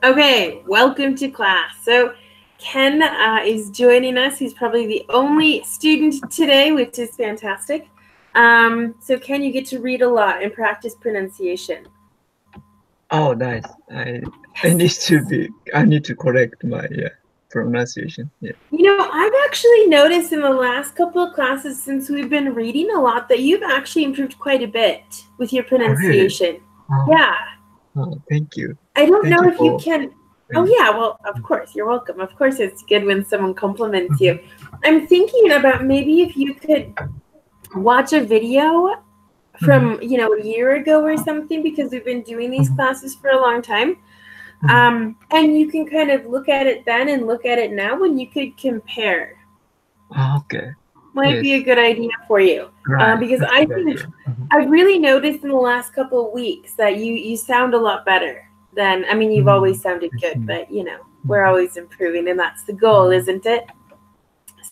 Okay, welcome to class. So Ken is joining us. He's probably the only student today, which is fantastic. So Ken, you get to read a lot and practice pronunciation. Oh, nice. I need to correct my pronunciation. Yeah. I've actually noticed in the last couple of classes since we've been reading a lot that you've actually improved quite a bit with your Oh, really? pronunciation. Oh, Yeah. oh, thank you. I don't Thank know you if you for can. Oh, saying. yeah. Well, of course. You're welcome. Of course, it's good when someone compliments you. I'm thinking about maybe if you could watch a video from, a year ago or something, because we've been doing these classes for a long time. And you can kind of look at it then and look at it now, and you could compare. Okay. Might be a Yes. good idea for you. Right. Because That's a I good think idea. I've really noticed in the last couple of weeks that you sound a lot better than, you've always sounded good, but we're always improving, and that's the goal, isn't it?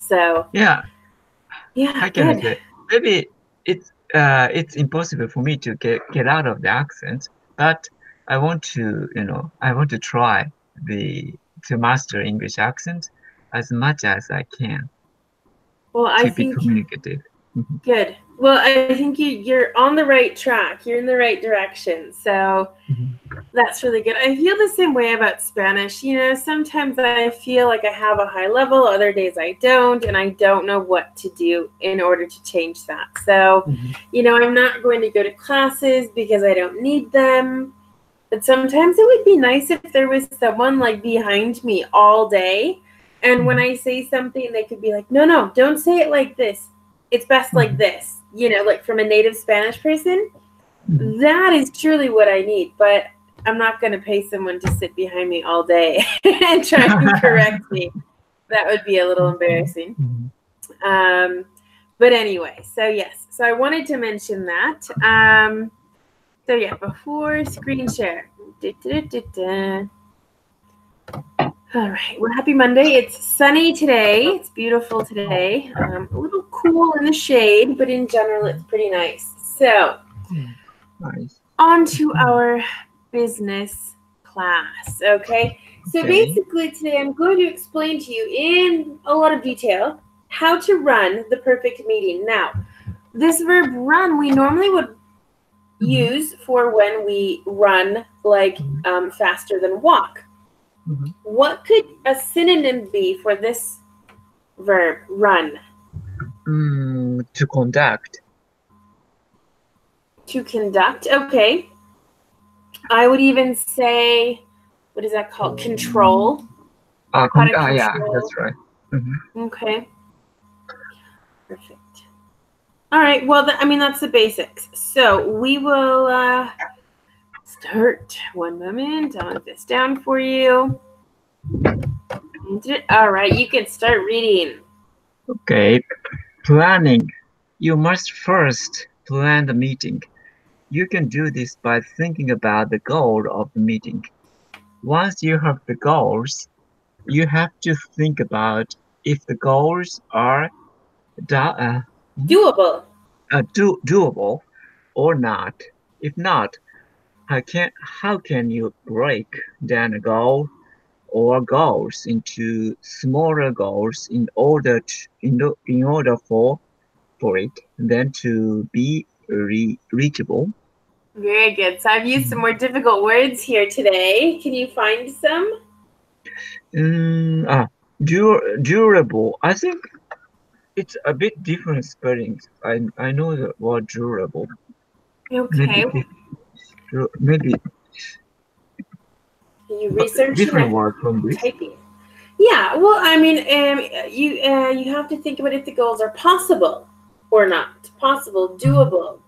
So Yeah. yeah, How can I good. say? Maybe it's impossible for me to get out of the accent, but I want to try the to master English accent as much as I can Well, I to be think communicative. Mhm. good. Well, I think you're on the right track. You're in the right direction. So Mhm. that's really good. I feel the same way about Spanish. Sometimes I feel like I have a high level, other days I don't, and I don't know what to do in order to change that. So, Mhm. I'm not going to go to classes because I don't need them. But sometimes it would be nice if there was someone like behind me all day. And when Mhm. I say something, they could be like, no, don't say it like this. It's best like Mhm. this, like from a native Spanish person. Mhm. That is truly what I need. But I'm not going to pay someone to sit behind me all day and try and correct me. That would be a little embarrassing. Mhm. But anyway, so yes. So I wanted to mention that. So yeah, before screen share. All right. Well, happy Monday. It's sunny today. It's beautiful today. A little cool in the shade, but in general, it's pretty nice. So, Nice. on to our business class. Okay. So, Okay. basically, today I'm going to explain to you in a lot of detail how to run the perfect meeting. Now, this verb run we normally would Mhm. use for when we run like Mhm. faster than walk. Mhm. What could a synonym be for this verb, run? To conduct. To conduct. Okay. I would even say, what is that called? Control. How to Yeah, that's control. right. Mhm. Okay. Perfect. All right. Well, that's the basics. So we will start. One moment. I'll have this down for you. All right. You can start reading. Okay. Planning. You must first plan the meeting. You can do this by thinking about the goal of the meeting. Once you have the goals, you have to think about if the goals are do, uh, Doable. doable or not. If not, how can you break down a goal or goals into smaller goals in order for it then to be reachable? Very good. So I've used some more difficult words here today. Can you find some? Mm, ah, durable. I think it's a bit different spellings. I know the word durable. Maybe Okay. maybe Are you researching different or word from this. typing? Yeah, well, you have to think about if the goals are possible or not. Possible, doable.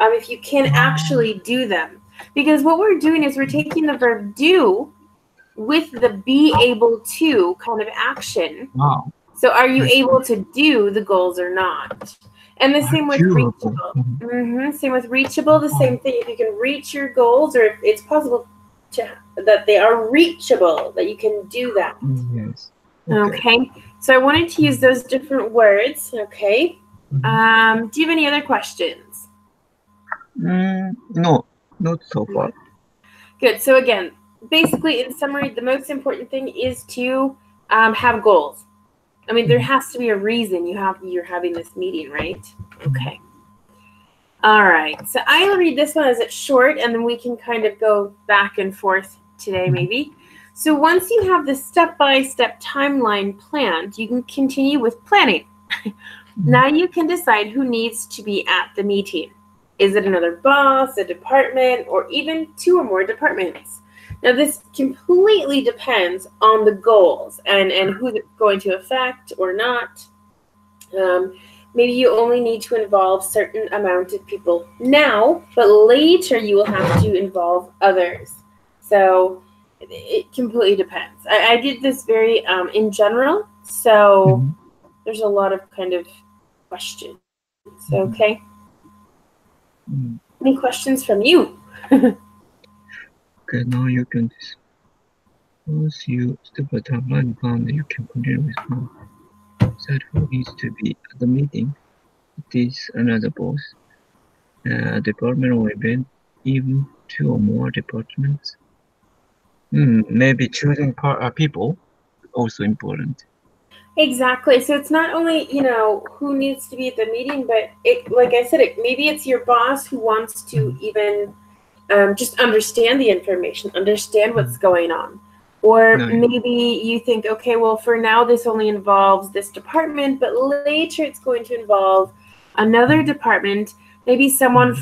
If you can actually do them, because what we're doing is we're taking the verb do with the be able to kind of action. Wow, So, are you I see. able to do the goals or not? And the same with Durable. reachable. Same with reachable. The same thing. If you can reach your goals, or if it's possible to that they are reachable, that you can do that. Yes. Okay. Okay, so I wanted to use those different words. Okay, Mhm. do you have any other questions? No, not so far. Good. So again, basically, in summary, the most important thing is to have goals. I mean, there has to be a reason you're having this meeting, right? Okay. All right. So I'll read this one as it's short, and then we can kind of go back and forth today, maybe. So once you have the step-by-step timeline planned, you can continue with planning. Now you can decide who needs to be at the meeting. Is it another boss, a department, or even 2 or more departments? Now this completely depends on the goals and who it's going to affect or not. Maybe you only need to involve certain amount of people now, but later you will have to involve others. So it completely depends. I did this very in general, so there's a lot of kind of questions. Okay. Any questions from you? Okay, now you can. Once you step a timeline plan, you can continue with more. Decide who needs to be at the meeting. It is another boss, department or event, even 2 or more departments. Maybe choosing people also important. Exactly. So it's not only, who needs to be at the meeting, but like I said, maybe it's your boss who wants to even just understand the information, understand what's going on. Or maybe you think, okay, well, for now, this only involves this department, but later it's going to involve another department. Maybe someone,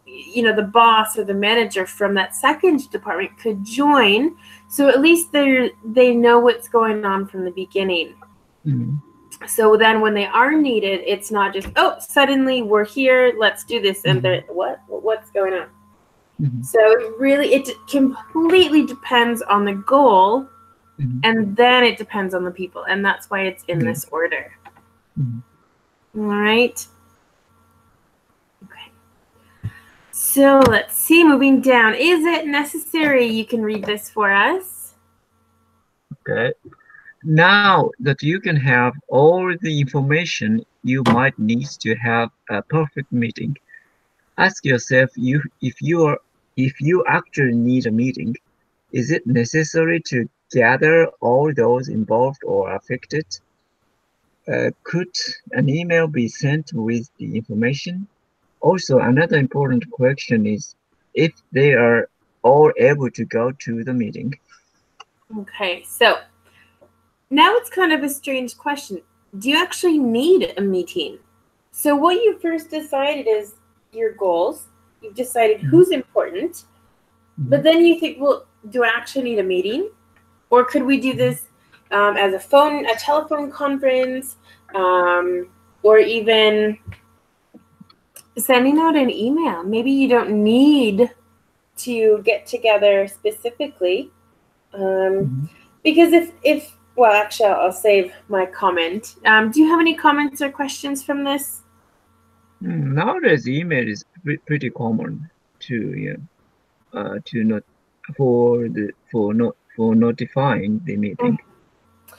the boss or the manager from that second department could join. So at least they know what's going on from the beginning. So then when they are needed, it's not just, oh, suddenly we're here, let's do this. And they're, what's going on? So it completely depends on the goal, and then it depends on the people. And that's why it's in this order. All right. Okay. So let's see, moving down. Is it necessary? You can read this for us. Okay. Now that you can have all the information you might need to have a perfect meeting, ask yourself if you actually need a meeting. Is it necessary to gather all those involved or affected? Could an email be sent with the information? Also, another important question is if they are all able to go to the meeting. Okay, so now it's kind of a strange question. Do you actually need a meeting? So what you first decided is your goals. You've decided who's important. But then you think, well, do I actually need a meeting? Or could we do this as a telephone conference, or even sending out an email? Maybe you don't need to get together specifically. Because well, actually, I'll save my comment. Do you have any comments or questions from this? Nowadays, email is pretty common to not for notifying the meeting.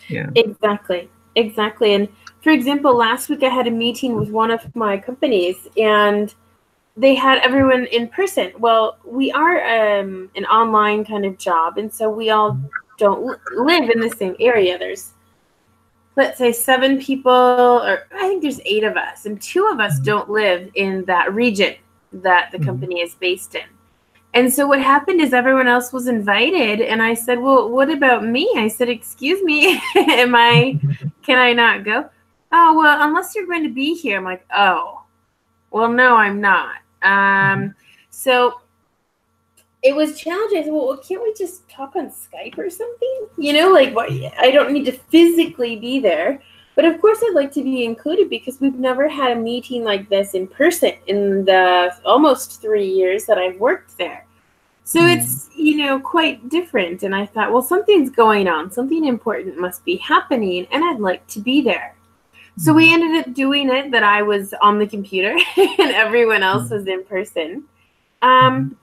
Yeah. Exactly. And for example, last week I had a meeting with one of my companies, and they had everyone in person. Well, we are an online kind of job, and so we all don't live in the same area. There's, let's say, 7 people, or I think there's 8 of us, and 2 of us don't live in that region that the company is based in. And so what happened is everyone else was invited, and I said, well, what about me? I said, excuse me, can I not go? Oh, well, unless you're going to be here. I'm like, oh, well, no, I'm not. So it was challenging. I said, well, can't we just talk on Skype or something? I don't need to physically be there. But of course, I'd like to be included because we've never had a meeting like this in person in the almost 3 years that I've worked there. So it's, quite different. And I thought, well, something's going on. Something important must be happening, and I'd like to be there. So we ended up doing it that I was on the computer and everyone else was in person. And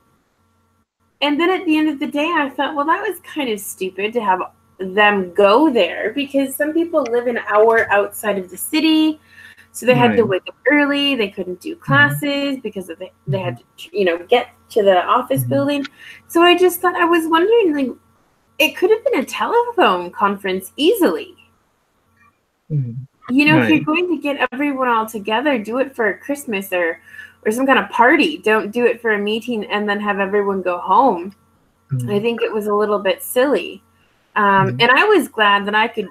then at the end of the day, I thought, well, that was kind of stupid to have them go there because some people live an hour outside of the city. So they had to Right. wake up early. They couldn't do classes because of they had to, get to the office building. So I just thought, I was wondering, like, it could have been a telephone conference easily. If Right. you're going to get everyone all together, do it for Christmas or some kind of party. Don't do it for a meeting and then have everyone go home. I think it was a little bit silly. And I was glad that I could,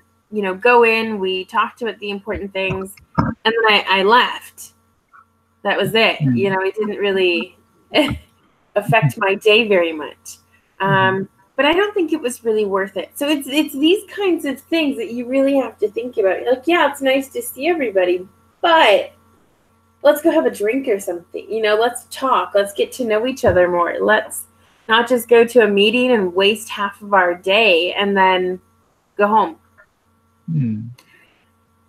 go in. We talked about the important things, and then I left. That was it. It didn't really affect my day very much. But I don't think it was really worth it. So it's these kinds of things that you really have to think about. Like, yeah, it's nice to see everybody, but let's go have a drink or something. Let's talk. Let's get to know each other more. Let's not just go to a meeting and waste half of our day and then go home.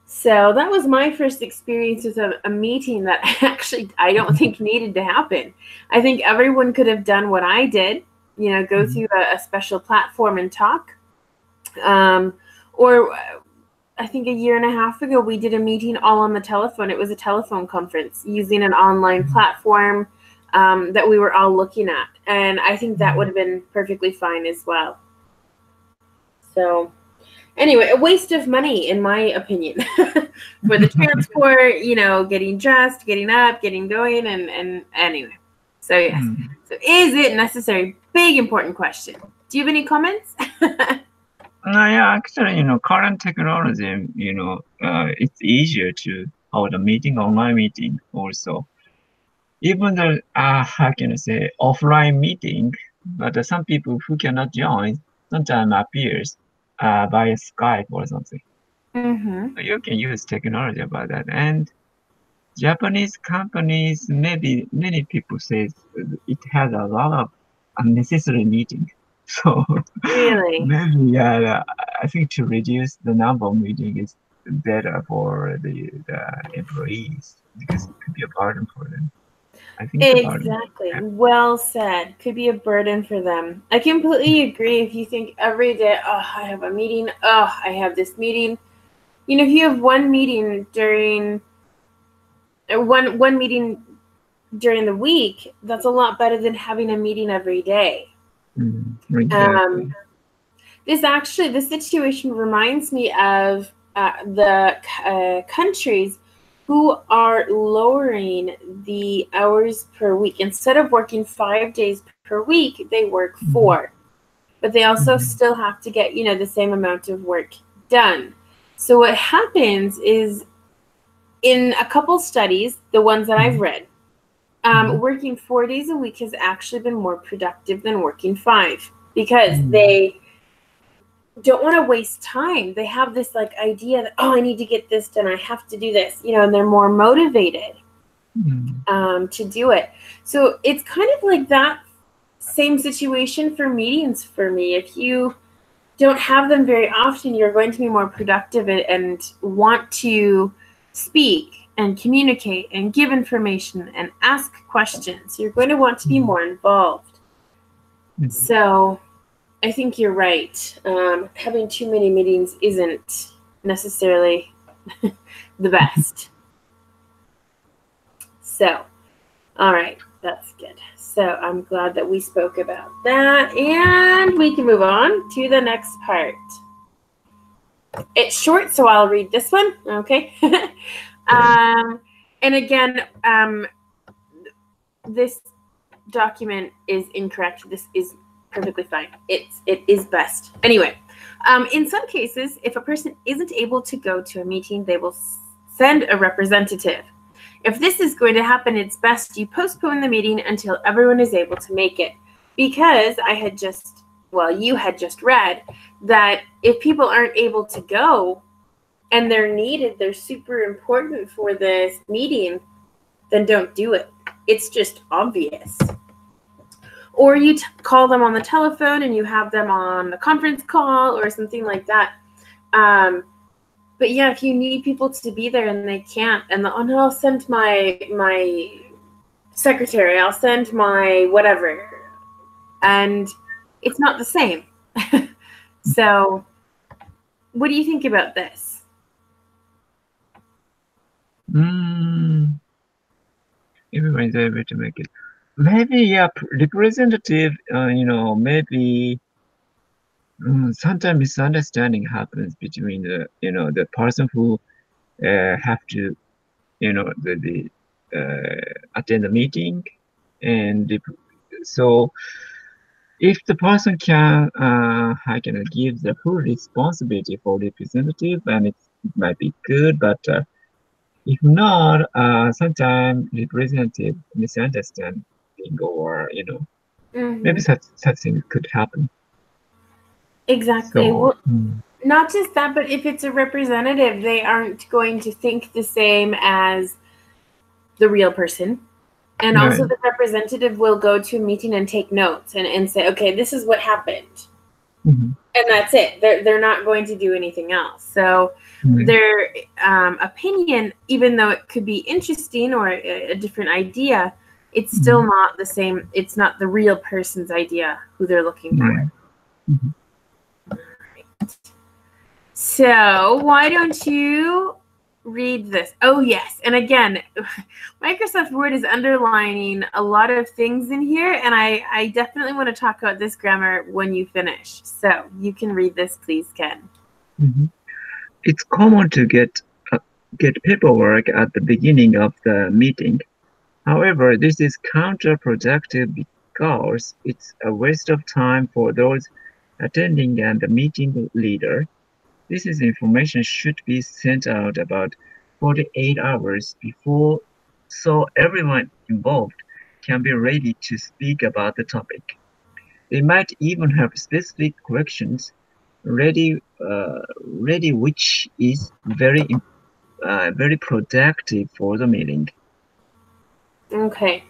So that was my first experience with a meeting that actually I don't think needed to happen. I think everyone could have done what I did, go through a special platform and talk. Or I think a year and a half ago, we did a meeting all on the telephone. It was a telephone conference using an online platform that we were all looking at. And I think that would have been perfectly fine as well. So anyway, a waste of money, in my opinion, for the transport, getting dressed, getting up, getting going, and anyway. So yes. So is it necessary? Big important question. Do you have any comments? Yeah, actually, current technology, it's easier to hold a meeting, online meeting also. Even the, how can I say, offline meeting, but some people who cannot join sometimes appears via Skype or something. You can use technology about that. And Japanese companies, maybe many people say it has a lot of unnecessary meetings. So Really? maybe I think to reduce the number of meetings is better for the employees because it could be a burden for them. I think it's a burden. Exactly. Yeah. Well said. Could be a burden for them. I completely agree. If you think every day, I have a meeting. I have this meeting. If you have one meeting during one meeting during the week, that's a lot better than having a meeting every day. Exactly. This situation reminds me of the countries who are lowering the hours per week. Instead of working 5 days per week, they work 4. But they also still have to get, the same amount of work done. So what happens is, in a couple studies, the ones that I've read, working 4 days a week has actually been more productive than working 5 because they don't want to waste time. They have this idea that, I need to get this done. I have to do this, and they're more motivated to do it. So it's kind of like that same situation for meetings for me. If you don't have them very often, you're going to be more productive and want to speak and communicate and give information and ask questions. You're going to want to be more involved. So I think you're right. Having too many meetings isn't necessarily the best. So, all right, that's good. So I'm glad that we spoke about that, and we can move on to the next part. It's short, so I'll read this one. Okay. And again, this document is incorrect. This is perfectly fine. It is best. Anyway, in some cases, if a person isn't able to go to a meeting, they will send a representative. If this is going to happen, it's best you postpone the meeting until everyone is able to make it. Because you had just read that if people aren't able to go and they're needed, they're super important for this meeting, then don't do it. It's just obvious. Or you call them on the telephone and you have them on a conference call or something like that. But yeah, if you need people to be there and they can't, and I'll send my secretary, I'll send my whatever, and it's not the same. So what do you think about this? Everyone is able to make it. Maybe, yeah, representative, maybe sometimes misunderstanding happens between the person who have to, the attend the meeting, and so if the person can, give the full responsibility for representative, and it might be good, but if not, sometimes representative misunderstanding or maybe such things could happen. Exactly. So, Well, not just that, but if it's a representative, they aren't going to think the same as the real person. And right. also the representative will go to a meeting and take notes and say, okay, this is what happened. And that's it. They're not going to do anything else. So their opinion, even though it could be interesting or a different idea, it's still not the same. It's not the real person's idea who they're looking for. Right. So why don't you read this? Oh, yes. And again, Microsoft Word is underlining a lot of things in here, and I definitely want to talk about this grammar when you finish. So you can read this, please, Ken. It's common to get paperwork at the beginning of the meeting. However, this is counterproductive because it's a waste of time for those attending and the meeting leader. This information should be sent out about 48 hours before, so everyone involved can be ready to speak about the topic. They might even have specific questions ready, which is very productive for the meeting. Okay.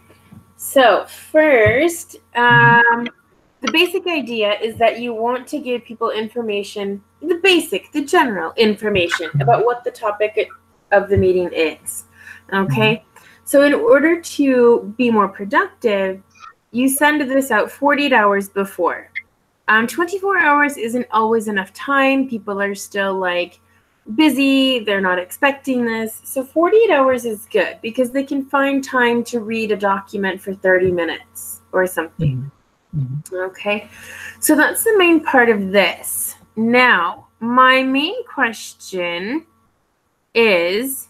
So first, the basic idea is that you want to give people information, the general information about what the topic of the meeting is. Okay. So in order to be more productive, you send this out 48 hours before. 24 hours isn't always enough time. People are still like busy. They're not expecting this. So 48 hours is good because they can find time to read a document for 30 minutes or something. Okay, so that's the main part of this. Now, my main question is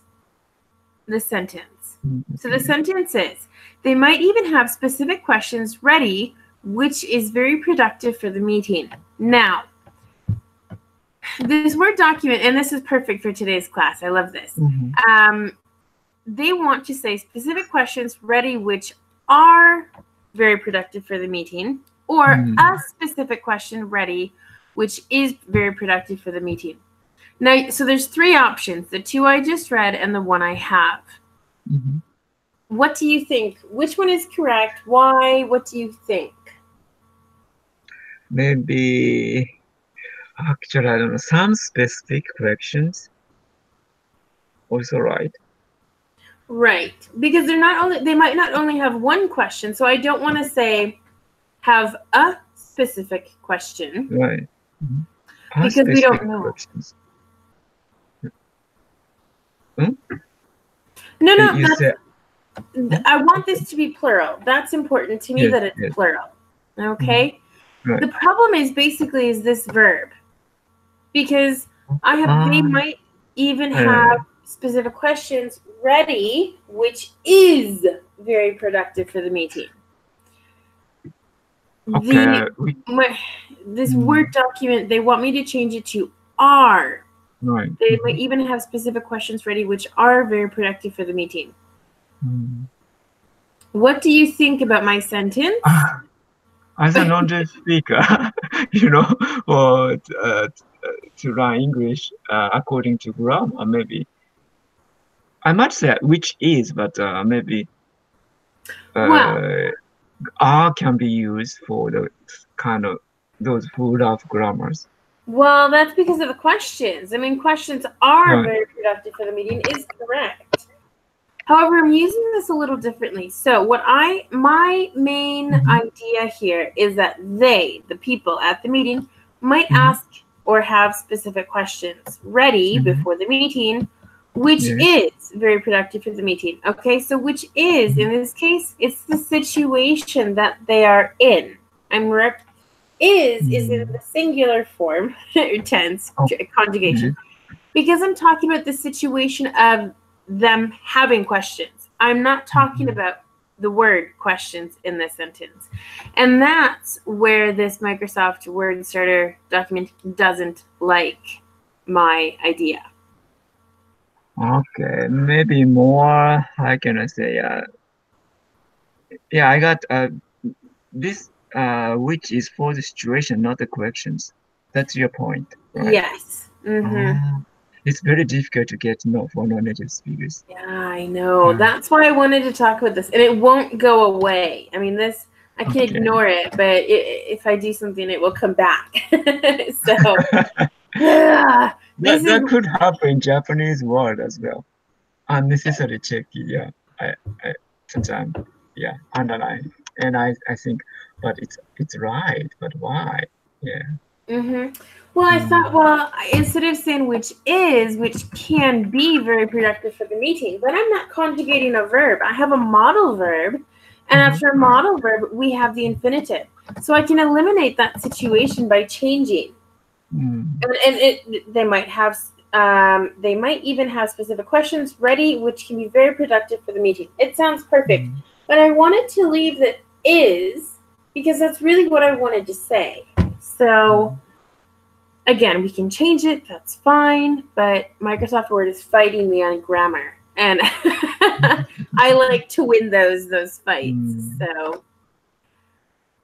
the sentence. So the sentence is, they might even have specific questions ready, which is very productive for the meeting. Now, this Word document, and this is perfect for today's class. I love this. They want to say specific questions ready, which are very productive for the meeting, or a specific question ready, which is very productive for the meeting. Now, so there's three options, the two I just read and the one I have. What do you think? Which one is correct? Why? What do you think? Maybe, actually, I don't know, some specific questions also right. Right, because they might not only have one question, so I don't want to say have a specific question. Right. Because we don't know. Questions. No, I want this to be plural. That's important to me, that it's plural. Okay? The problem is basically is this verb. Because they might even have specific questions ready, which is very productive for the meeting. This Word document, they want me to change it to are. Right. They might even have specific questions ready, which are very productive for the meeting. What do you think about my sentence? As a non-native speaker, or to learn English according to grammar, maybe I might say which is, but maybe are can be used for the kind of those who love grammars. Well, that's because of the questions. I mean, questions are very productive for the meeting is correct. However, I'm using this a little differently. So my main idea here is that the people at the meeting, might ask or have specific questions ready before the meeting, which Yes. is very productive for the meeting. Okay, so which is, in this case, it's the situation that they are in. Is in the singular form, or tense, conjugation, because I'm talking about the situation of them having questions. I'm not talking about the word questions in this sentence. And that's where this Microsoft Word Starter document doesn't like my idea. Okay, maybe more, how can I say, yeah, I got this, which is for the situation, not the questions. That's your point, right? Yes. Mm-hmm. It's very difficult to get no for non-native speakers. Yeah, I know. That's why I wanted to talk about this. And it won't go away. I mean, this, I can ignore it, but if I do something, it will come back. So, yeah. That could happen in Japanese word as well. Unnecessary check, yeah. I sometimes, yeah, underline. And I think, but it's right, but why? Yeah. Mm-hmm. Well, I thought, well, instead of saying which can be very productive for the meeting, but I'm not conjugating a verb. I have a modal verb, and after a modal verb, we have the infinitive. So I can eliminate that situation by changing. And they might even have specific questions ready, which can be very productive for the meeting. It sounds perfect, but I wanted to leave the is because that's really what I wanted to say. So again, we can change it. That's fine. But Microsoft Word is fighting me on grammar, and I like to win those fights. So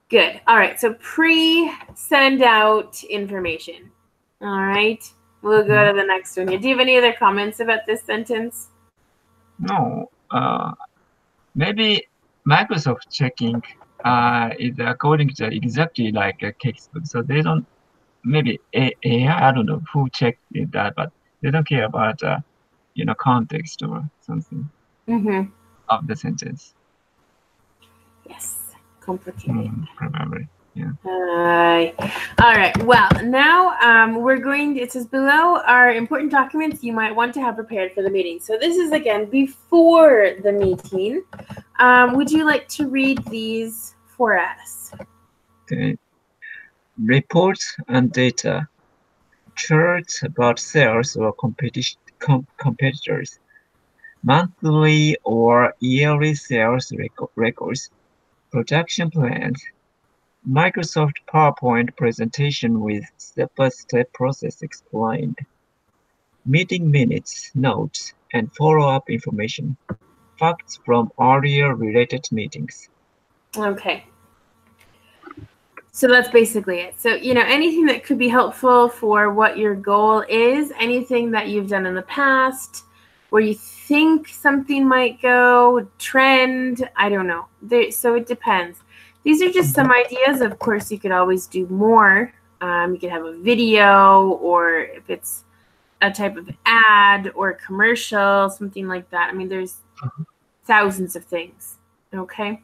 good. All right. So pre-send out information. All right. We'll go to the next one here. Do you have any other comments about this sentence? No. Maybe Microsoft checking is according to exactly like a textbook. So they don't, maybe AI, I don't know who checked that, but they don't care about, context or something of the sentence. Yes, complicated. Probably, yeah. All right. Well, now we're going. It says below are important documents you might want to have prepared for the meeting. So this is again before the meeting. Would you like to read these for us? Okay. Reports and data, charts about sales or competitors, monthly or yearly sales records, production plans, Microsoft PowerPoint presentation with step-by-step process explained, meeting minutes, notes, and follow-up information, facts from earlier related meetings. Okay. So that's basically it. So, anything that could be helpful for what your goal is, anything that you've done in the past, where you think something might go, trend, I don't know. So it depends. These are just some ideas. Of course, you could always do more. You could have a video, or if it's a type of ad or commercial, something like that. I mean, there's thousands of things. Okay.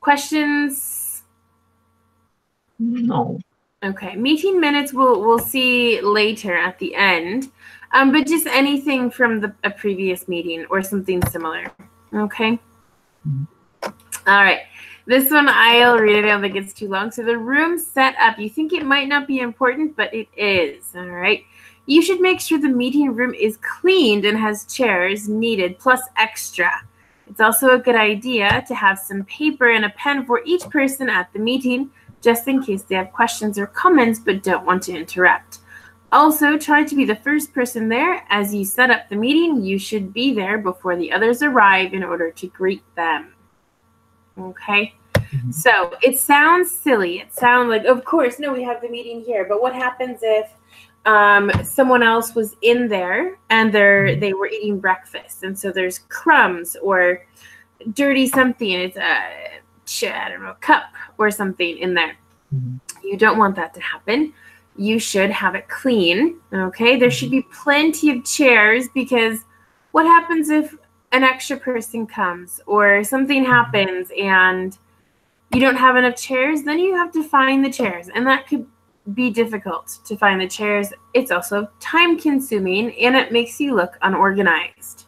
Questions? No. Okay. Meeting minutes we'll see later at the end. But just anything from a previous meeting or something similar. Okay. All right. This one I'll read it. I don't think it's too long. So the room set up. You think it might not be important, but it is. All right. You should make sure the meeting room is cleaned and has chairs needed plus extra. It's also a good idea to have some paper and a pen for each person at the meeting, just in case they have questions or comments but don't want to interrupt. Also, try to be the first person there. As you set up the meeting, you should be there before the others arrive in order to greet them. Okay? So it sounds silly. It sounds like, of course, no, we have the meeting here. But what happens if someone else was in there and they were eating breakfast, and so there's crumbs or dirty something? It's a cup or something in there. You don't want that to happen. You should have it clean. Okay, there should be plenty of chairs, because what happens if an extra person comes or something happens and you don't have enough chairs? Then you have to find the chairs, and that could be difficult to find the chairs. It's also time consuming and it makes you look unorganized.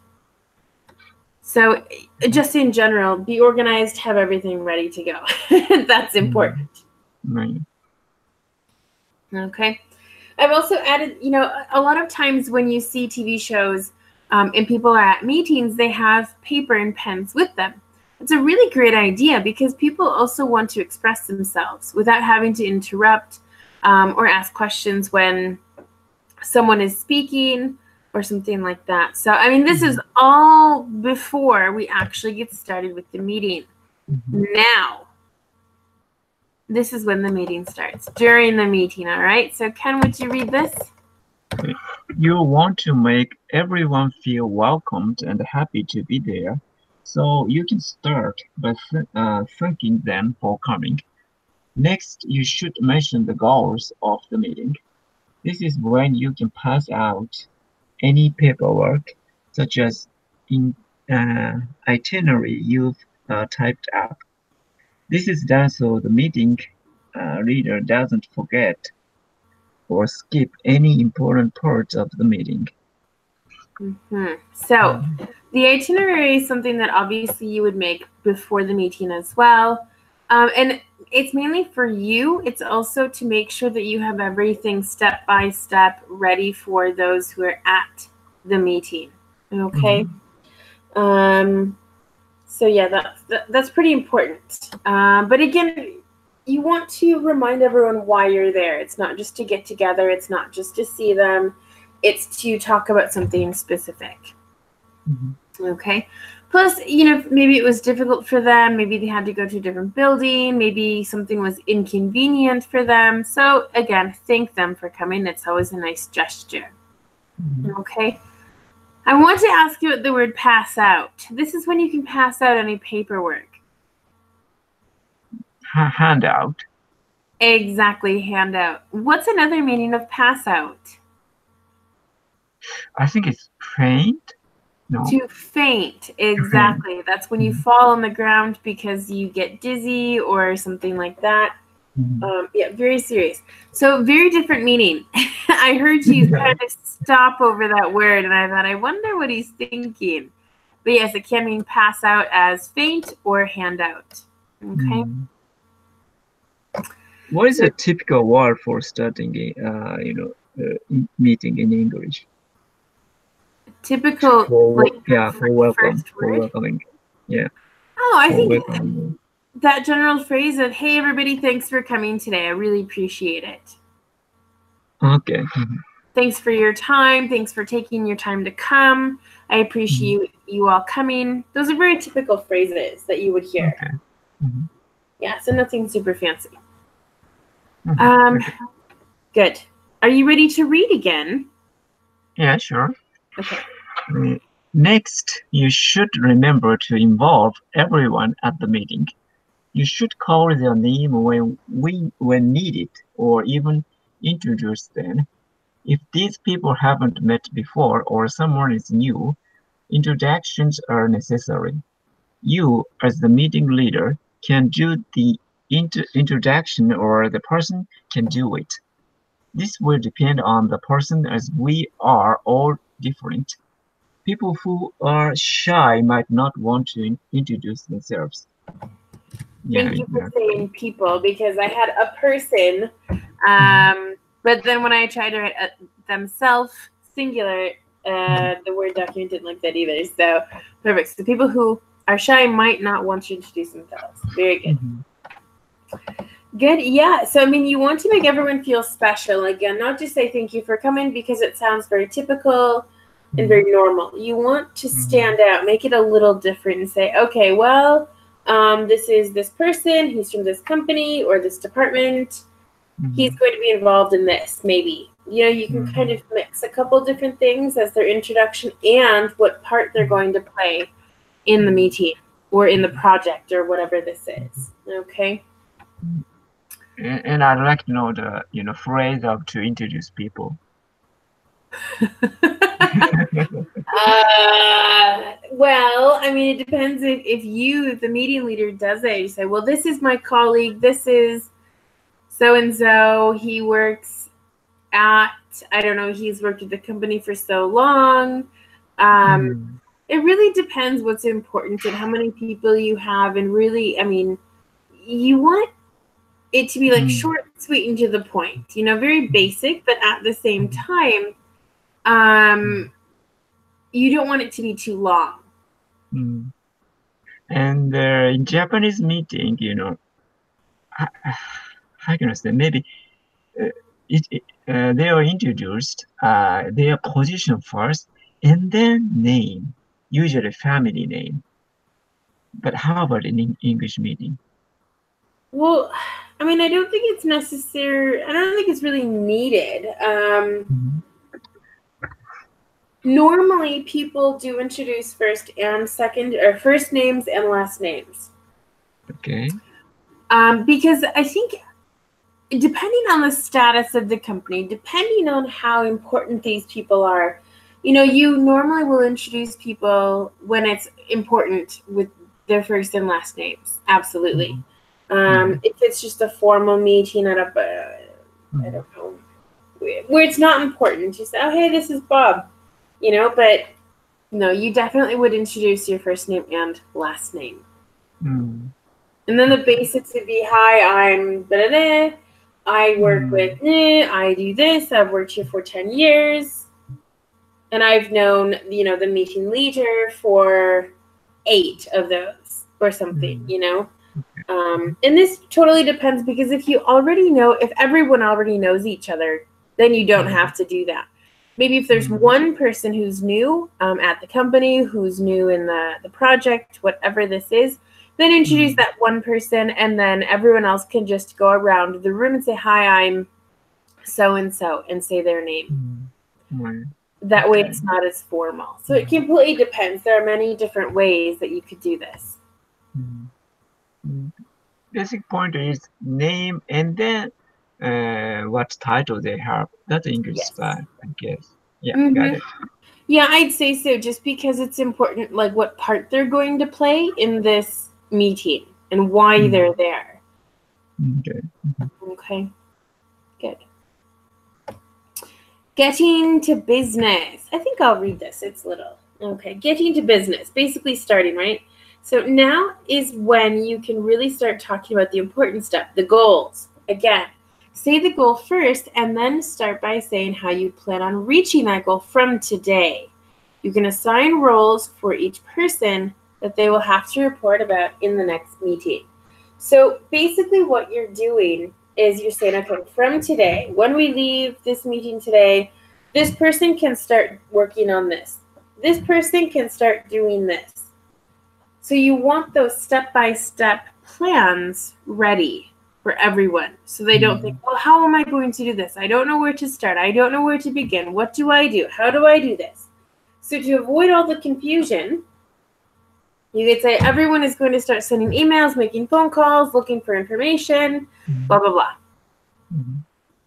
So just in general, be organized, have everything ready to go. That's important. Right. Okay. I've also added, you know, a lot of times when you see TV shows and people are at meetings, they have paper and pens with them. It's a really great idea because people also want to express themselves without having to interrupt or ask questions when someone is speaking or something like that. So, I mean, this is all before we actually get started with the meeting. Now, this is when the meeting starts, during the meeting, all right? So, Ken, would you read this? You want to make everyone feel welcomed and happy to be there, so you can start by thanking them for coming. Next, you should mention the goals of the meeting. This is when you can pass out any paperwork, such as itinerary you've typed up. This is done so the meeting leader doesn't forget or skip any important parts of the meeting. So the itinerary is something that obviously you would make before the meeting as well. And it's mainly for you. It's also to make sure that you have everything step by step ready for those who are at the meeting. Okay. So yeah, that's pretty important. But again, you want to remind everyone why you're there. It's not just to get together. It's not just to see them. It's to talk about something specific. Okay. Plus, you know, maybe it was difficult for them. Maybe they had to go to a different building. Maybe something was inconvenient for them. So again, thank them for coming. It's always a nice gesture. Okay. I want to ask you what the word pass out. This is when you can pass out any paperwork. Handout. Exactly, handout. What's another meaning of pass out? I think it's faint. No. To faint, exactly. That's when you fall on the ground because you get dizzy or something like that. Yeah, very serious. So very different meaning. I heard you kind of stop over that word, and I thought, I wonder what he's thinking. But yes, it can mean pass out as faint or handout. Okay. What is a typical word for starting meeting in English? Typical, for welcome, for welcoming. Yeah. Oh, I think that general phrase of, hey, everybody, thanks for coming today. I really appreciate it. Okay. Thanks for your time. Thanks for taking your time to come. I appreciate you all coming. Those are very typical phrases that you would hear. Okay. Yeah, so nothing super fancy. Good. Are you ready to read again? Yeah, sure. Okay. Next, you should remember to involve everyone at the meeting. You should call their name when needed, or even introduce them. If these people haven't met before or someone is new, introductions are necessary. You, as the meeting leader, can do the introduction or the person can do it. This will depend on the person as we are all different. People who are shy might not want to introduce themselves. Thank you for saying people, because I had a person, but then when I tried to write themselves, singular, the Word document didn't like that either. So, perfect. So people who are shy might not want to introduce themselves. Very good. Good. Yeah. So, I mean, you want to make everyone feel special. Again, not just say thank you for coming because it sounds very typical and very normal. You want to stand out, make it a little different and say, okay, well, this is this person who's from this company or this department. He's going to be involved in this, maybe. You know, you can kind of mix a couple different things as their introduction and what part they're going to play in the meeting or in the project or whatever this is. Okay? And I'd like to know the phrase of to introduce people. Well, I mean, it depends if you, the meeting leader, does it. You say, well, this is my colleague. This is so-and-so, he works at, I don't know, he's worked at the company for so long. It really depends what's important and how many people you have. And really, I mean, you want it to be like short, sweet, and to the point, you know, very basic, but at the same time, you don't want it to be too long. And in Japanese meeting, you know, how can I say, maybe they are introduced their position first and then name, usually family name. But how about in English meeting? Well, I mean, I don't think it's necessary. I don't think it's really needed. Normally, people do introduce first and second, or first names and last names. Okay. Because I think depending on the status of the company, depending on how important these people are, you know, you normally will introduce people when it's important with their first and last names. Absolutely. If it's just a formal meeting at a, I don't know, where it's not important, you say, oh, hey, this is Bob, you know, but no, you definitely would introduce your first name and last name. And then the basics would be, hi, I'm da-da-da. I work with, I do this. I've worked here for 10 years. And I've known, you know, the meeting leader for 8 of those or something, you know. And this totally depends, because if you already know, if everyone already knows each other, then you don't have to do that. Maybe if there's one person who's new at the company, who's new in the project, whatever this is, then introduce that one person, and then everyone else can just go around the room and say, hi, I'm so-and-so, and say their name. That way it's not as formal. So it completely depends. There are many different ways that you could do this. Basic point is name and then what title they have. That's English style, I guess. Yeah, got it. Yeah, I'd say so, just because it's important, like what part they're going to play in this meeting and why they're there. Okay, good. Getting to business. I think I'll read this. It's little. Okay, getting to business. Basically starting, right? So now is when you can really start talking about the important stuff, the goals. Again, say the goal first and then start by saying how you plan on reaching that goal from today. You can assign roles for each person that they will have to report about in the next meeting. So basically what you're doing is you're saying, okay, from today, when we leave this meeting today, this person can start working on this. This person can start doing this. So you want those step-by-step plans ready for everyone, so they don't think, well, how am I going to do this? I don't know where to start. I don't know where to begin. What do I do? How do I do this? So to avoid all the confusion, you could say everyone is going to start sending emails, making phone calls, looking for information, blah, blah, blah.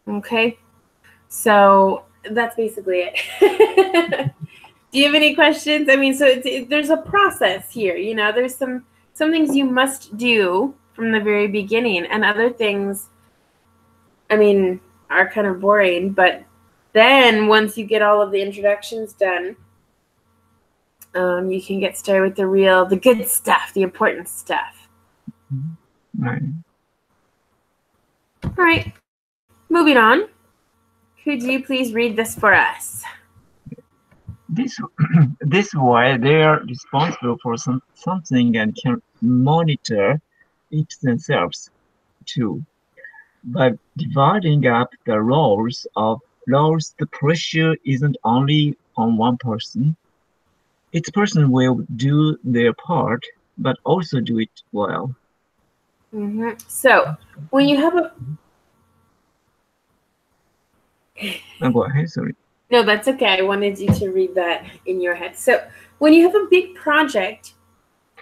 Okay? So that's basically it. Do you have any questions? I mean, so there's a process here. You know, there's some things you must do from the very beginning, and other things, I mean, are kind of boring. But then once you get all of the introductions done, you can get started with the good stuff, the important stuff. Right. All right. Moving on. Could you please read this for us? This way, they are responsible for something and can monitor it themselves too. By dividing up the roles, the pressure isn't only on one person. Each person will do their part, but also do it well. So when you have a... Go ahead, sorry. No, that's okay. I wanted you to read that in your head. So when you have a big project,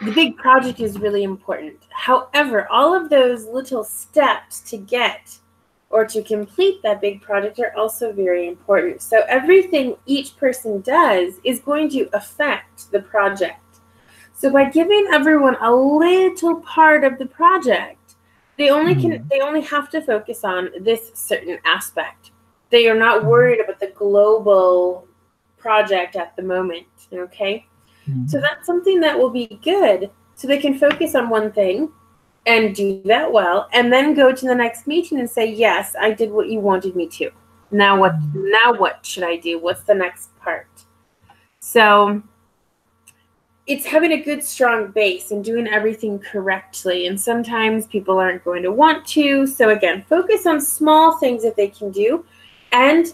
the big project is really important. However, all of those little steps to get or to complete that big project are also very important. So everything each person does is going to affect the project. So by giving everyone a little part of the project, They only have to focus on this certain aspect. They are not worried about the global project at the moment, okay? So that's something that will be good. So they can focus on one thing and do that well, and then go to the next meeting and say, yes, I did what you wanted me to. Now what should I do? What's the next part? So it's having a good, strong base and doing everything correctly. And sometimes people aren't going to want to. So again, focus on small things that they can do. And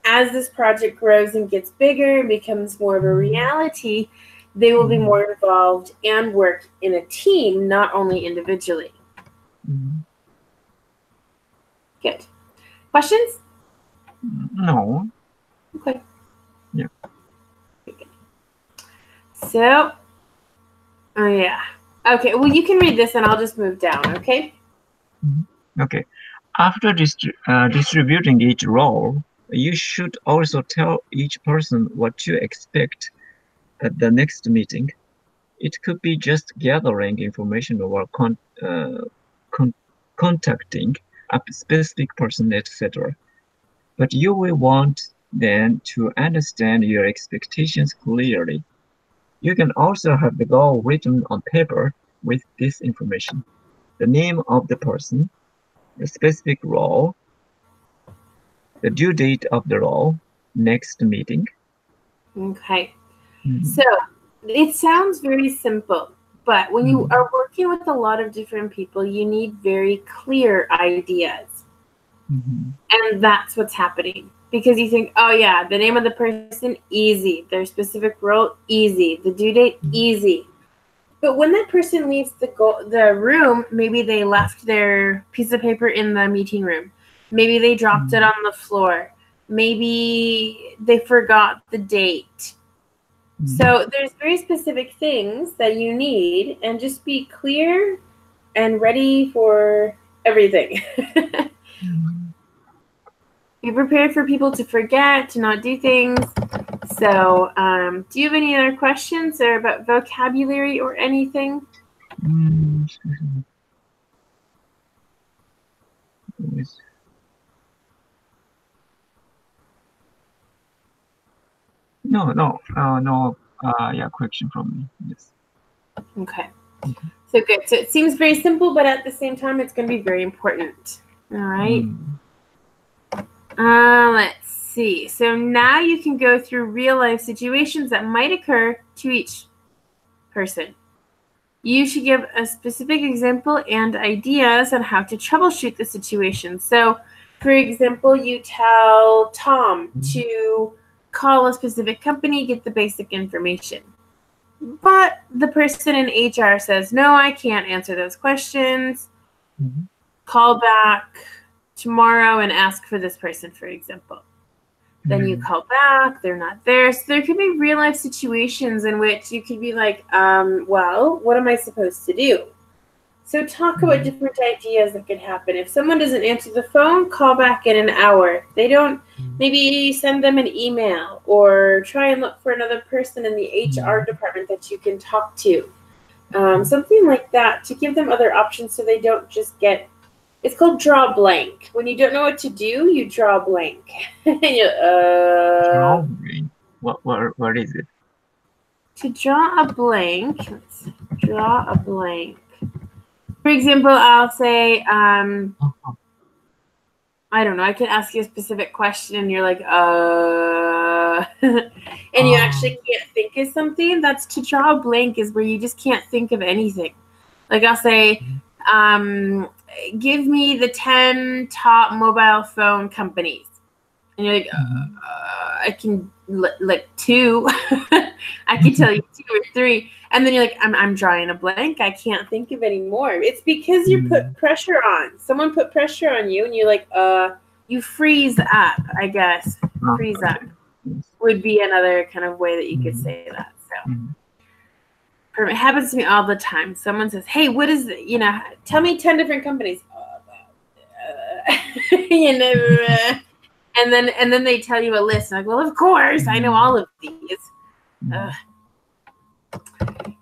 as this project grows and gets bigger and becomes more of a reality, they will be more involved and work in a team, not only individually. Good. Questions? No. Okay. Yeah. So, oh yeah. Okay, well, you can read this and I'll just move down, okay? Okay. After distributing each role, you should also tell each person what to expect at the next meeting. It could be just gathering information or contacting a specific person, etc. But you will want them to understand your expectations clearly. You can also have the goal written on paper with this information: the name of the person, the specific role, the due date of the role, next meeting. Okay. So it sounds very simple, but when you are working with a lot of different people, you need very clear ideas. And that's what's happening. Because you think, oh yeah, the name of the person, easy. Their specific role, easy. The due date, easy. But when that person leaves the room, maybe they left their piece of paper in the meeting room. Maybe they dropped it on the floor. Maybe they forgot the date. So there's very specific things that you need, and just be clear and ready for everything. Be prepared for people to forget, to not do things. So do you have any other questions or about vocabulary or anything? No, yeah, question from me. Yes. Okay. So good. So it seems very simple, but at the same time, it's going to be very important. All right. Let's see. So now you can go through real life situations that might occur to each person. You should give a specific example and ideas on how to troubleshoot the situation. So, for example, you tell Tom to call a specific company, get the basic information. But the person in HR says, no, I can't answer those questions. Call back tomorrow and ask for this person, for example. Then you call back, they're not there. So there could be real life situations in which you could be like, well, what am I supposed to do? So talk about different ideas that could happen. If someone doesn't answer the phone, call back in an hour. If they don't, maybe send them an email or try and look for another person in the HR department that you can talk to. Something like that to give them other options so they don't just get, it's called draw blank. When you don't know what to do, you draw blank. Draw blank. What is it? To draw a blank, let's see, draw a blank. For example, I'll say, I don't know, I can ask you a specific question and you're like, and you actually can't think of something. That's to draw a blank, is where you just can't think of anything. Like I'll say, give me the 10 top mobile phone companies. And you're like, I can, like 2. I can tell you 2 or 3. And then you're like, I'm drawing a blank. I can't think of any more. It's because you put pressure on. Someone put pressure on you, and you're like, you freeze up, I guess. Freeze up would be another kind of way that you could say that. So it happens to me all the time. Someone says, hey, what is it? You know, tell me 10 different companies. You know, and then they tell you a list. I'm like, well, of course, I know all of these.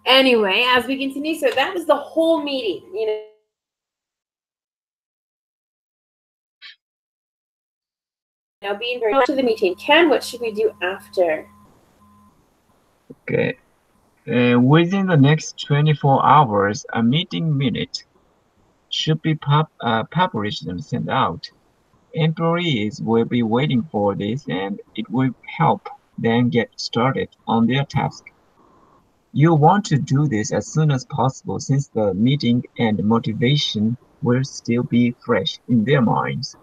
Anyway, as we continue, so that was the whole meeting. You know, being very to the meeting. Ken, what should we do after? Okay. Within the next 24 hours, a meeting minute should be published and sent out. Employees will be waiting for this, and it will help them get started on their task. You want to do this as soon as possible since the meeting and motivation will still be fresh in their minds.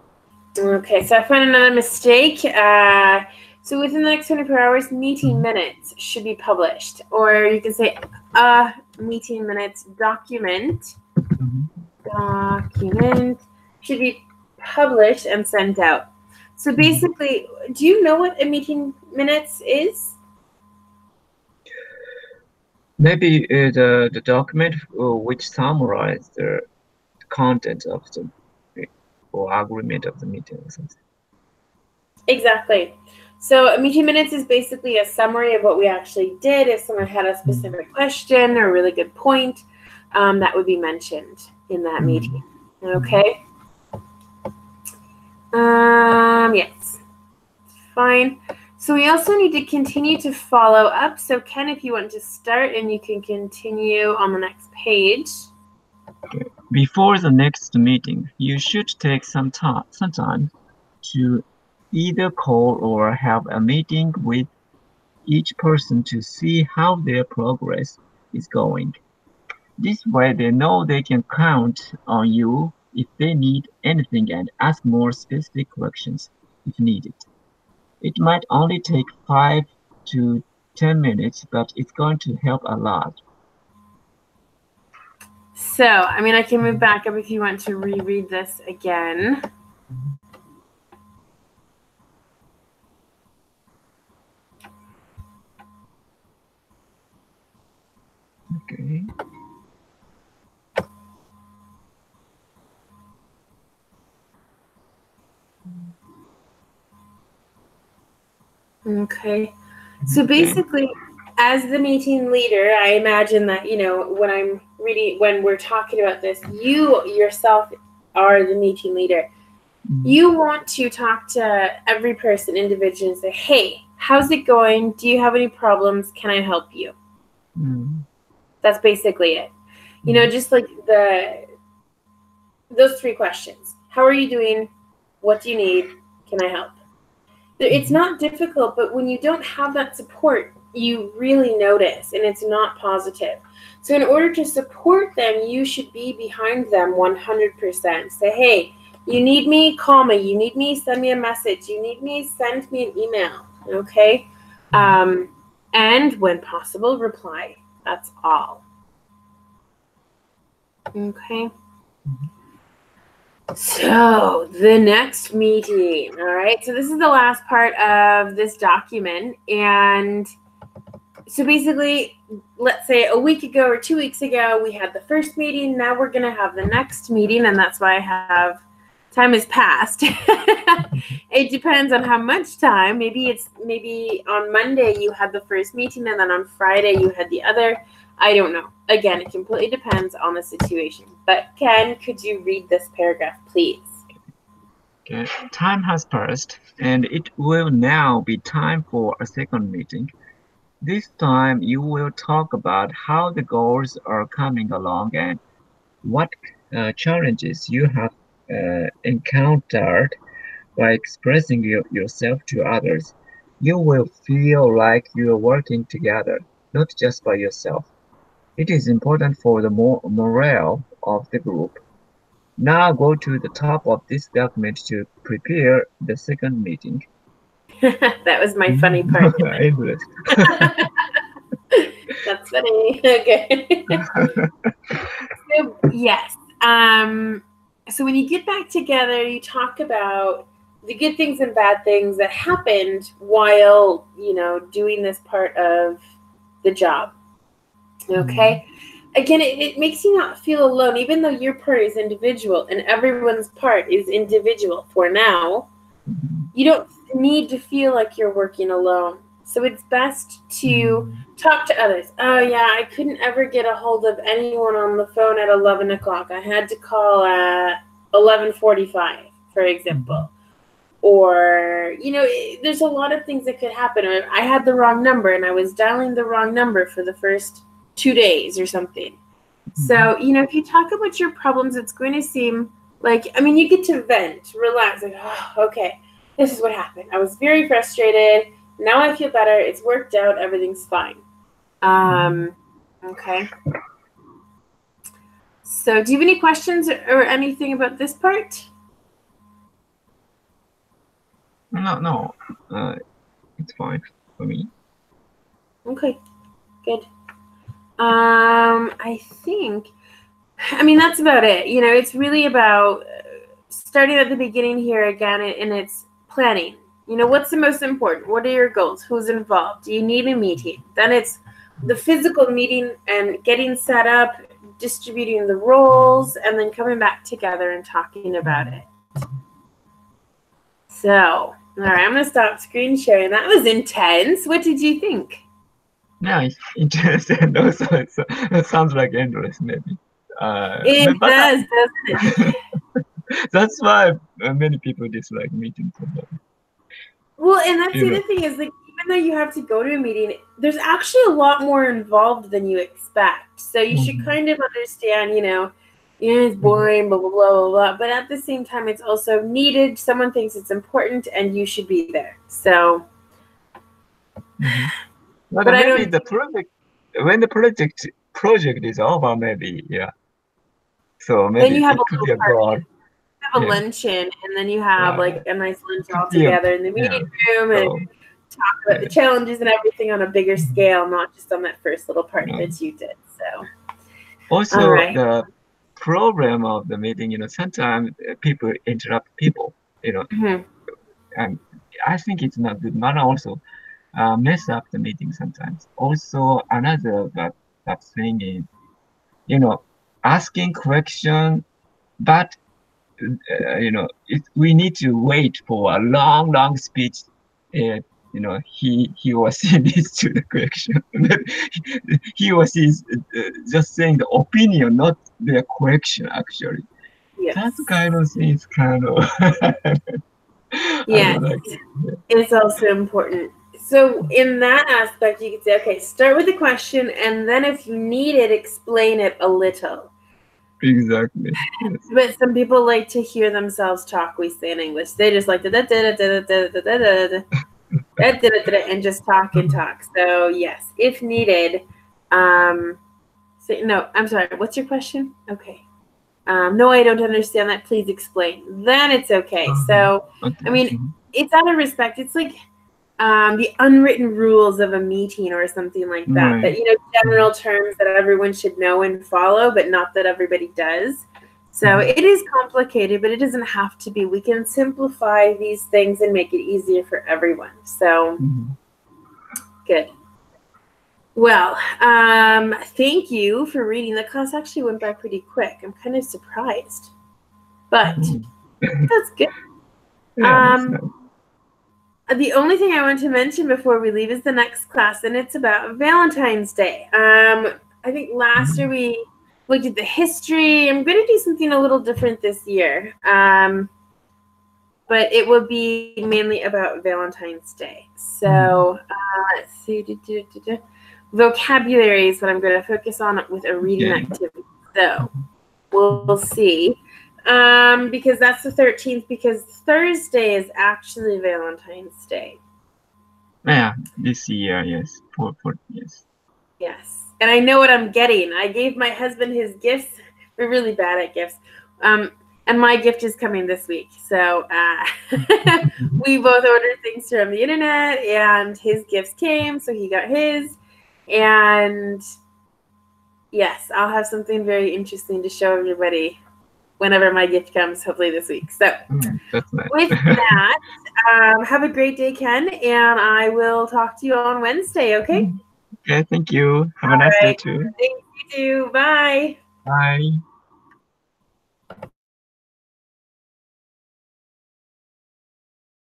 Okay, so I found another mistake. So within the next 24 hours, meeting minutes should be published. Or you can say meeting minutes document. Document should be published and sent out. So basically, do you know what a meeting minutes is? Maybe the document which summarizes the content of the or agreement of the meeting or something. Exactly. So a meeting minutes is basically a summary of what we actually did. If someone had a specific question or a really good point, that would be mentioned in that meeting. Okay. Yes. Fine. So we also need to continue to follow up. So Ken, if you want to start, and you can continue on the next page. Before the next meeting, you should take some time to either call or have a meeting with each person to see how their progress is going. This way they know they can count on you if they need anything and ask more specific questions if needed. It might only take 5 to 10 minutes, but it's going to help a lot. So, I mean, I can move back up if you want to reread this again. Okay. Okay. So basically, as the meeting leader, I imagine that, when we're talking about this, you yourself are the meeting leader. You want to talk to every person individually and say, hey, how's it going? Do you have any problems? Can I help you? That's basically it. Just like those 3 questions. How are you doing? What do you need? Can I help? It's not difficult, but when you don't have that support, you really notice, and it's not positive. So in order to support them, you should be behind them 100%. Say, hey, you need me, call me. You need me, send me a message. You need me, send me an email. Okay? And when possible, reply. That's all. Okay? So the next meeting, all right? So this is the last part of this document. And so basically, let's say a week ago or 2 weeks ago, we had the first meeting. Now we're going to have the next meeting. And that's why I have time has passed. It depends on how much time. Maybe on Monday you had the first meeting, and then on Friday you had the other. I don't know. Again, it completely depends on the situation. But Ken, could you read this paragraph, please? Okay. Time has passed, and it will now be time for a second meeting. This time you will talk about how the goals are coming along and what challenges you have encountered by expressing yourself to others. You will feel like you are working together, not just by yourself. It is important for the morale of the group. Now go to the top of this document to prepare the second meeting. That was my funny part. That's funny. Okay. So, yes. So when you get back together, you talk about the good things and bad things that happened while, doing this part of the job. Okay. Again, it makes you not feel alone, even though your part is individual and everyone's part is individual for now. You don't need to feel like you're working alone. So it's best to talk to others. Oh, yeah, I couldn't ever get a hold of anyone on the phone at 11 o'clock. I had to call at 11:45, for example. or there's a lot of things that could happen. Or I had the wrong number and I was dialing the wrong number for the first 2 days or something. So if you talk about your problems, it's going to seem like, you get to vent, relax, like, oh, okay, this is what happened. I was very frustrated. Now I feel better. It's worked out. Everything's fine. Okay. So do you have any questions or anything about this part? No, it's fine for me. Okay, good. I think, that's about it. It's really about starting at the beginning here again, and it's planning. What's the most important? What are your goals? Who's involved? Do you need a meeting? Then it's the physical meeting and getting set up, distributing the roles, and then coming back together and talking about it. So, all right, I'm going to stop screen sharing. That was intense. What did you think? Yeah, it's interesting. Also, it sounds like endless, maybe. It does, doesn't it? That's why many people dislike meetings. Well, and that's the other thing is, like, even though you have to go to a meeting, there's actually a lot more involved than you expect. So you should kind of understand, it's boring, blah, blah, blah, blah, blah. But at the same time, it's also needed. Someone thinks it's important, and you should be there. So, but maybe the project, when the project is over, maybe, yeah. So maybe then you have it could be a goal. Have a luncheon, and then you have like a nice lunch all together in the meeting room and talk about the challenges and everything on a bigger scale, not just on that first little part that you did. So also the problem of the meeting, sometimes people interrupt people, and I think it's not good manner also. Mess up the meeting sometimes. Also, another that thing is, asking question, but we need to wait for a long speech. He or she needs to the question. He or she is just saying the opinion, not their question. Actually, that kind of thing is kind of. Yeah, it's also important. So in that aspect, you could say, okay, start with the question, and then if you need it, explain it a little. Exactly. Yes. But some people like to hear themselves talk. We say in English, they just like to and just talk and talk. So yes, if needed. No, I'm sorry. What's your question? Okay. No, I don't understand that. Please explain. Then it's okay. So, it's out of respect. It's like the unwritten rules of a meeting or something like that. That, general terms that everyone should know and follow, but not that everybody does. So it is complicated, but it doesn't have to be. We can simplify these things and make it easier for everyone. So, good. Well, thank you for reading. The class actually went by pretty quick. I'm kind of surprised, but that's good. The only thing I want to mention before we leave is the next class, and it's about Valentine's Day. I think last year we looked at the history. I'm going to do something a little different this year, but it will be mainly about Valentine's Day. So let's see. Vocabulary is what I'm going to focus on with a reading activity. So we'll see. Because that's the 13th, because Thursday is actually Valentine's Day. Yeah, this year, yes. Yes. Yes. And I know what I'm getting. I gave my husband his gifts. We're really bad at gifts. And my gift is coming this week. So we both ordered things from the internet, and his gifts came, so he got his. And yes, I'll have something very interesting to show everybody whenever my gift comes, hopefully this week. So that's nice. With that, have a great day, Ken, and I will talk to you on Wednesday, okay? Okay, thank you. Have a nice day too. Thank you too. Bye. Bye.